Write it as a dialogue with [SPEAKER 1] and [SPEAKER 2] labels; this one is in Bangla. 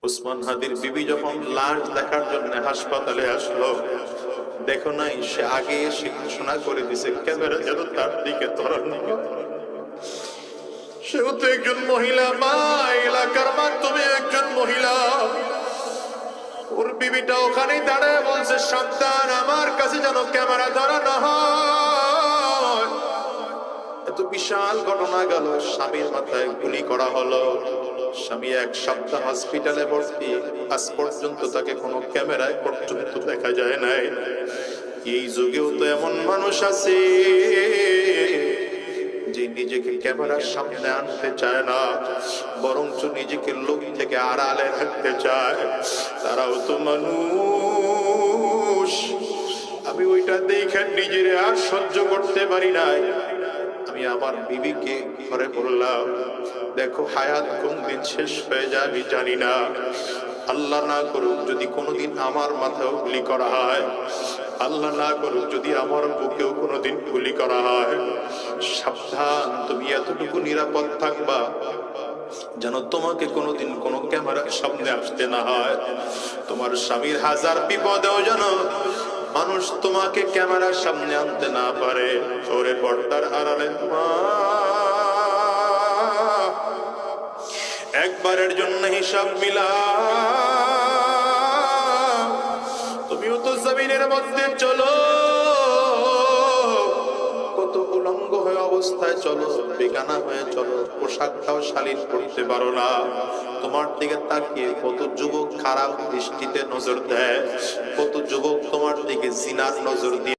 [SPEAKER 1] উসমান হাদির বিবি যখন লাশ দেখার জন্য হাসপাতালে আসলো, দেখো নাই সে আগে এসে ঘোষণা করে দিছে ক্যামেরা যেন তার দিকে ধরানো হয়। সেও তো একজন মহিলা, মা, এলাকার মাধ্যমে একজন মহিলা। ওর বিবিটা ওখানে দাঁড়ায় বলছে, সাবধান, আমার কাছে যেন ক্যামেরা ধরানো হয়। এত বিশাল ঘটনা গেল, স্বামীর মাথায় গুলি করা হলো। স্বামী 1 সপ্তাহ হসপিটালে ভর্তি, আজ পর্যন্ত তাকে কোনো ক্যামেরায় পর্যন্ত দেখা যায় নাই। এই যুগেও তো এমন মানুষ আছে যে নিজেকে ক্যামেরার সামনে আনতে চায় না, বরঞ্চ নিজেকে লোক থেকে আড়ালে রাখতে চায়। তারাও তো মানুষ। আমি ওইটা দেখে নিজের আর সহ্য করতে পারি নাই। আমি আমার বিবিকে ঘরে বললাম, দেখো হায়াত কোন দিন শেষ হয়ে যায় আমি জানি না। আল্লাহ না করুক যদি কোনোদিন আমার মাথাও গুলি করা হয়, আল্লাহ না করুক যদি আমার বুকেও কোনোদিন গুলি করা হয়, সাবধান, তুমি এতটুকু নিরাপদ থাকবা যেন তোমাকে কোনোদিন কোনো ক্যামেরার সামনে আসতে না হয়। তোমার স্বামীর হাজার বিপদেও যেন মানুষ তোমাকে ক্যামেরার সামনে আনতে না পারে। ওরে পর্দার আড়ালে মা, একবারের জন্য হিসাব মিলা। তুমিও তো জমিনের মধ্যে চলো, কত উলঙ্গ হয়ে অবস্থায় চলো, বেগানা হয়ে চলো, পোশাকটাও শালীন করতে পারো না। তোমার দিকে তাকিয়ে কত যুবক খারাপ দৃষ্টিতে নজর দেয়, কত যুবক তোমার দিকে জিনার নজর দিয়ে